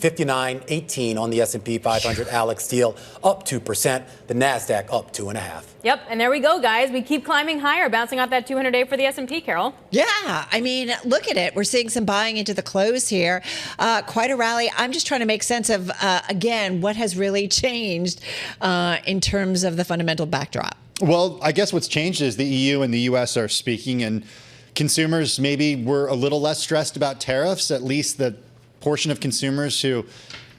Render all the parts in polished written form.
59.18 on the S&P 500. Alex Steele up 2%. The NASDAQ up 2.5%. Yep, and there we go, guys. We keep climbing higher, bouncing off that 200-day for the S&P, Carol. Yeah, I mean, look at it. We're seeing some buying into the close here. Quite a rally. I'm just trying to make sense of, again, what has really changed in terms of the fundamental backdrop. Well, I guess what's changed is the EU and the US are speaking, and consumers maybe were a little less stressed about tariffs, at least the portion of consumers who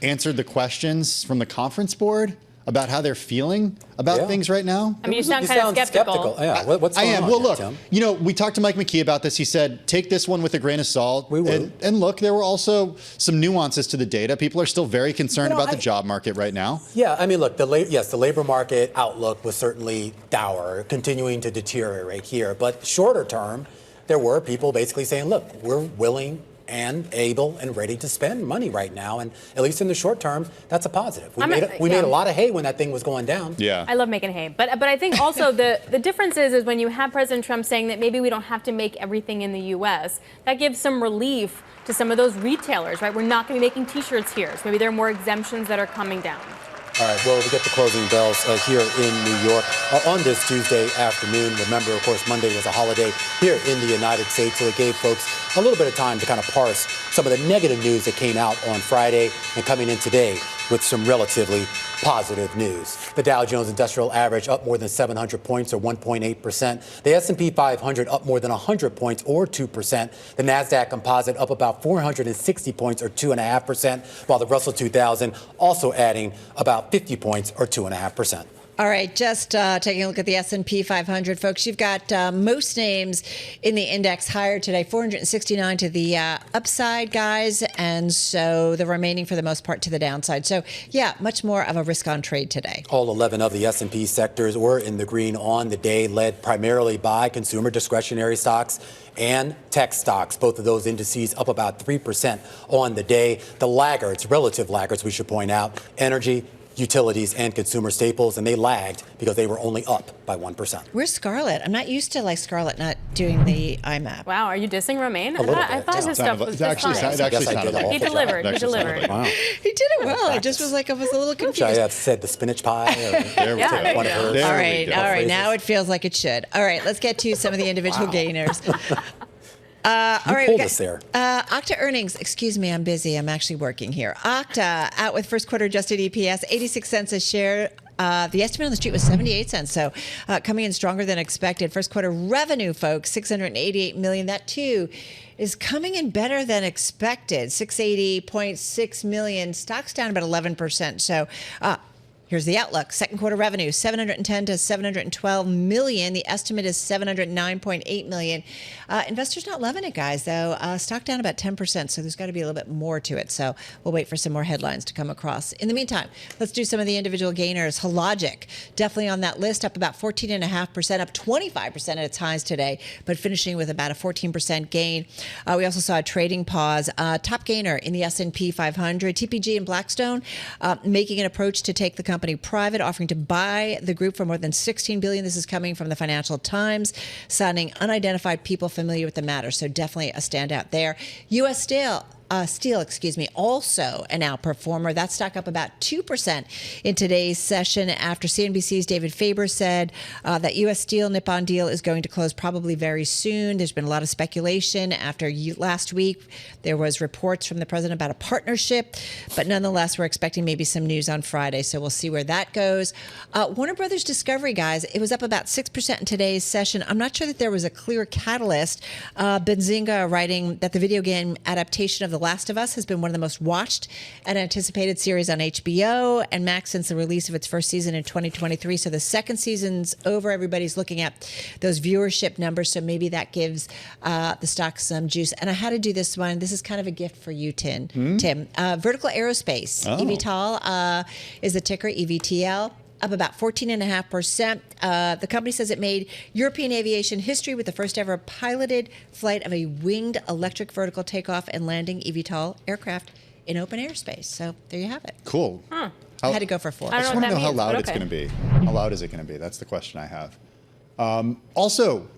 answered the questions from the conference board about how they're feeling about things right now. I mean, you sound kind of skeptical. Yeah, what's going on? I am. Well, look, Tim? you know, we talked to Mike McKee about this. He said, take this one with a grain of salt. We will. And look, there were also some nuances to the data. People are still very concerned about the job market right now. Yeah, I mean, look, the labor market outlook was certainly dour, continuing to deteriorate here. But shorter term, there were people basically saying, look, we're willing and able and ready to spend money right now. And at least in the short term, that's a positive. We made a lot of hay when that thing was going down. Yeah. I love making hay. But I think also the difference is when you have President Trump saying that maybe we don't have to make everything in the U.S., that gives some relief to some of those retailers, right? We're not going to be making T-shirts here. So maybe there are more exemptions that are coming down. All right, well, we get the closing bells here in New York on this Tuesday afternoon. Remember, of course, Monday was a holiday here in the United States, so it gave folks a little bit of time to kind of parse some of the negative news that came out on Friday and coming in today with some relatively positive news. The Dow Jones Industrial Average up more than 700 points, or 1.8%. The S&P 500 up more than 100 points, or 2%. The NASDAQ Composite up about 460 points, or 2.5%, while the Russell 2000 also adding about 50 points, or 2.5%. All right, just taking a look at the S&P 500, folks. You've got most names in the index higher today, 469 to the upside, guys, and so the remaining, for the most part, to the downside. So, yeah, much more of a risk-on trade today. All 11 of the S&P sectors were in the green on the day, led primarily by consumer discretionary stocks and tech stocks. Both of those indices up about 3% on the day. The laggards, relative laggards, we should point out, energy, utilities, and consumer staples, and they lagged because they were only up by 1%. Where's Scarlett? I'm not used to, like, Scarlett not doing the IMAP. Wow, are you dissing Romaine? I thought his stuff was just fine. He delivered. He delivered. Wow. He did it well. I just was like, I was a little confused. Should I have said the spinach pie? Or Yeah. one of hers? All right. Now it feels like it should. All right, let's get to some of the individual gainers. All right, pulled us there. Okta earnings. Excuse me, I'm busy. I'm actually working here. Okta out with first quarter adjusted EPS, 86 cents a share. The estimate on the street was 78 cents, so coming in stronger than expected. First quarter revenue, folks, $688 million. That, too, is coming in better than expected, $680.6 million. Stock's down about 11%. So here's the outlook. Second quarter revenue, $710 to $712 million. The estimate is $709.8 million. Investors not loving it, guys, though. Stock down about 10%, so there's got to be a little bit more to it. So we'll wait for some more headlines to come across. In the meantime, let's do some of the individual gainers. Hologic, definitely on that list, up about 14.5%, up 25% at its highs today, but finishing with about a 14% gain. We also saw a trading pause. Top gainer in the S&P 500, TPG and Blackstone making an approach to take the company private, offering to buy the group for more than $16 billion. This is coming from the Financial Times, citing unidentified people familiar with the matter. So definitely a standout there. U.S. Steel, also an outperformer. That stock up about 2% in today's session after CNBC's David Faber said that U.S. Steel Nippon deal is going to close probably very soon. There's been a lot of speculation after last week. There was reports from the president about a partnership, but nonetheless, we're expecting maybe some news on Friday, so we'll see where that goes. Warner Brothers Discovery, guys, it was up about 6% in today's session. I'm not sure that there was a clear catalyst. Benzinga writing that the video game adaptation of The Last of Us has been one of the most watched and anticipated series on HBO and Max since the release of its first season in 2023. So the second season's over. Everybody's looking at those viewership numbers. So maybe that gives the stock some juice. And I had to do this one. This is kind of a gift for you, Tim. Vertical Aerospace, eVTOL is the ticker, EVTL. Up about 14.5%. The company says it made European aviation history with the first ever piloted flight of a winged electric vertical takeoff and landing eVTOL aircraft in open airspace. So there you have it. Cool. I had to go for 4. I just want to know how loud it's going to be. How loud is it going to be? That's the question I have. Also,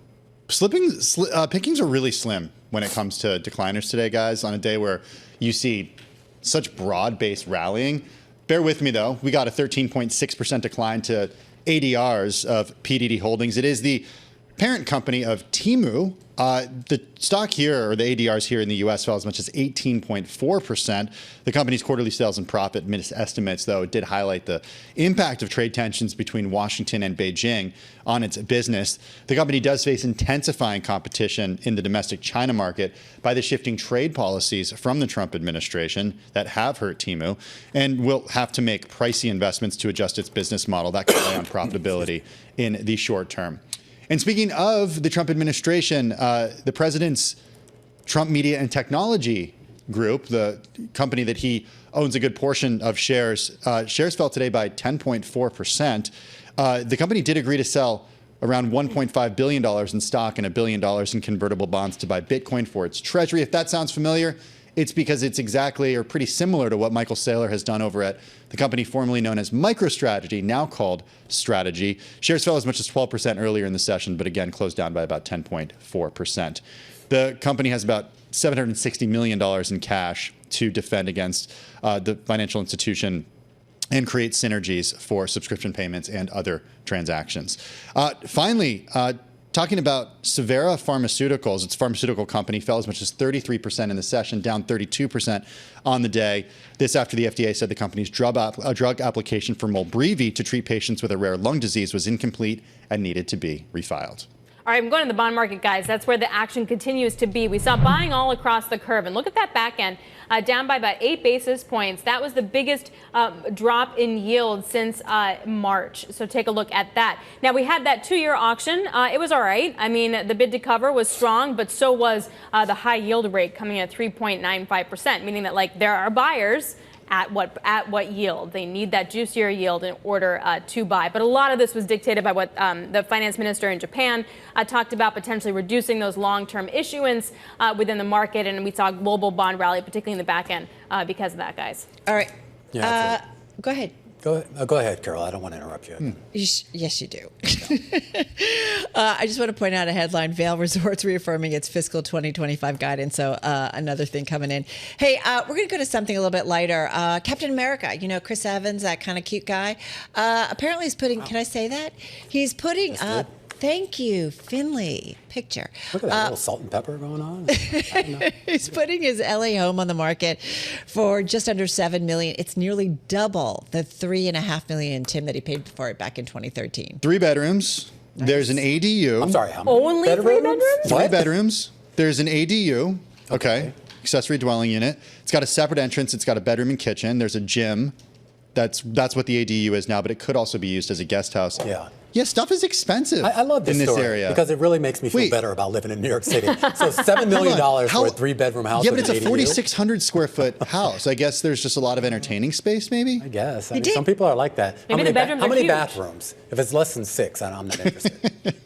pickings are really slim when it comes to decliners today, guys, on a day where you see such broad-based rallying. Bear with me, though. We got a 13.6% decline to ADRs of PDD Holdings. It is the parent company of Temu. The stock here, or the ADRs here in the U.S., fell as much as 18.4%. The company's quarterly sales and profit estimates, though, did highlight the impact of trade tensions between Washington and Beijing on its business. The company does face intensifying competition in the domestic China market by the shifting trade policies from the Trump administration that have hurt Temu, and will have to make pricey investments to adjust its business model that could weigh on profitability in the short term. And speaking of the Trump administration, the president's Trump Media and Technology Group, the company that he owns a good portion of shares, shares fell today by 10.4%. The company did agree to sell around $1.5 billion in stock and $1 billion in convertible bonds to buy Bitcoin for its treasury. If that sounds familiar, it's because it's exactly or pretty similar to what Michael Saylor has done over at the company formerly known as MicroStrategy, now called Strategy. Shares fell as much as 12% earlier in the session, but again closed down by about 10.4%. The company has about $760 million in cash to defend against the financial institution and create synergies for subscription payments and other transactions. Finally, talking about Savera Pharmaceuticals, its pharmaceutical company fell as much as 33% in the session, down 32% on the day. This after the FDA said the company's drug application for Molbreevi to treat patients with a rare lung disease was incomplete and needed to be refiled. All right, I'm going to the bond market, guys. That's where the action continues to be. We saw buying all across the curve. And look at that back end, down by about 8 basis points. That was the biggest drop in yield since March. So take a look at that. Now, we had that 2-year auction. It was all right. I mean, the bid to cover was strong, but so was the high yield rate coming at 3.95%, meaning that, like, there are buyers at what yield. They need that juicier yield in order to buy. But a lot of this was dictated by what the finance minister in Japan talked about, potentially reducing those long-term issuance within the market. And we saw a global bond rally, particularly in the back end, because of that, guys. All right. Yeah, go ahead. Go ahead, Carol. I don't want to interrupt you. Yes, you do. I just want to point out a headline: Vail Resorts reaffirming its fiscal 2025 guidance. So another thing coming in. Hey, we're going to go to something a little bit lighter. Captain America, you know, Chris Evans, that kind of cute guy. Apparently he's putting, can I say that? He's putting thank you, Finley picture. Look at that little salt and pepper going on. I don't know. He's putting his LA home on the market for just under $7 million. It's nearly double the $3.5 million, Tim, that he paid for it back in 2013. 3 bedrooms. Nice. There's an ADU. I'm sorry, how many? Only 3 bedrooms? 3 bedrooms. There's an ADU. Okay. Accessory dwelling unit. It's got a separate entrance. It's got a bedroom and kitchen. There's a gym. That's what the ADU is now, but it could also be used as a guest house. Yeah. Yeah, stuff is expensive. I love this in this story area because it really makes me feel better about living in New York City. So $7 million for a 3-bedroom house. Yeah, but it's with a an 4,600 square foot house. I guess there's just a lot of entertaining space, maybe. I guess. I mean, some people are like that. Maybe the bedrooms how many huge. Bathrooms? If it's less than 6, I'm not interested.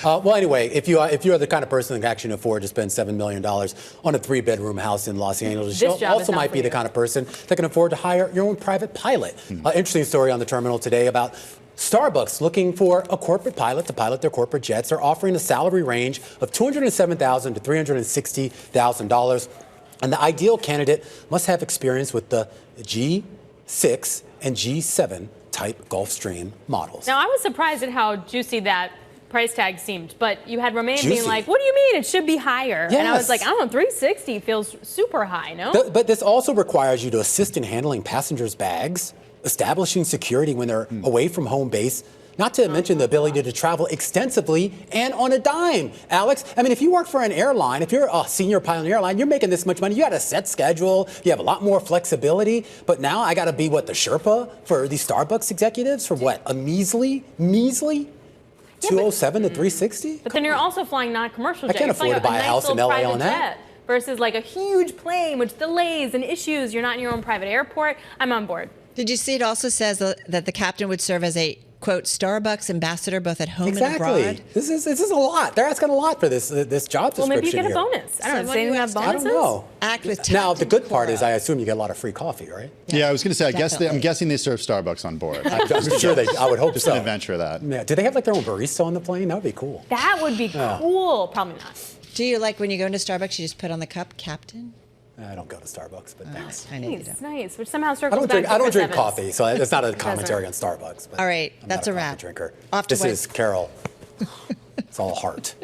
Well, anyway, if you are the kind of person that can actually afford to spend $7 million on a 3-bedroom house in Los Angeles, you also might be the kind of person that can afford to hire your own private pilot. Interesting story on the terminal today about Starbucks looking for a corporate pilot to pilot their corporate jets. They're offering a salary range of $207,000 to $360,000. And the ideal candidate must have experience with the G6 and G7 type Gulfstream models. Now, I was surprised at how juicy that price tag seemed, but you had Romain Juicy. being like, what do you mean? It should be higher. Yes. And I was like, I don't know, 360 feels super high, no? But this also requires you to assist in handling passengers' bags, establishing security when they're away from home base, not to mention the ability to travel extensively and on a dime. Alex, I mean, if you work for an airline, if you're a senior pilot in an airline, you're making this much money. You got a set schedule. You have a lot more flexibility. But now I got to be, the Sherpa for these Starbucks executives for what? A measly 207 to 360? But then you're also flying non-commercial jet. I can't afford to buy a house in LA on that. Versus like a huge plane, which delays and issues. You're not in your own private airport. I'm on board. Did you see it also says that the captain would serve as a, quote, Starbucks ambassador both at home and abroad? This is a lot. They're asking a lot for this job description. Well, maybe you get here. a bonus. I don't know. Does anyone have bonuses? I don't know. Act with Now, the good part Cora. is I assume you get a lot of free coffee, right? Yeah, I was going to say, Definitely. I'm guessing they serve Starbucks on board. I'm sure I would hope Just so. an adventure of that. Yeah. Do they have like their own barista on the plane? That would be cool. That would be cool. Probably not. Do you like when you go into Starbucks, you just put on the cup, Captain? I don't go to Starbucks, but thanks. I know you do. Nice. Which somehow I circles don't back to drink Chris Evans. coffee, so it's not a commentary on Starbucks. But All right, I'm that's not a coffee wrap. drinker. Off to This Wed- is Carol. It's all heart.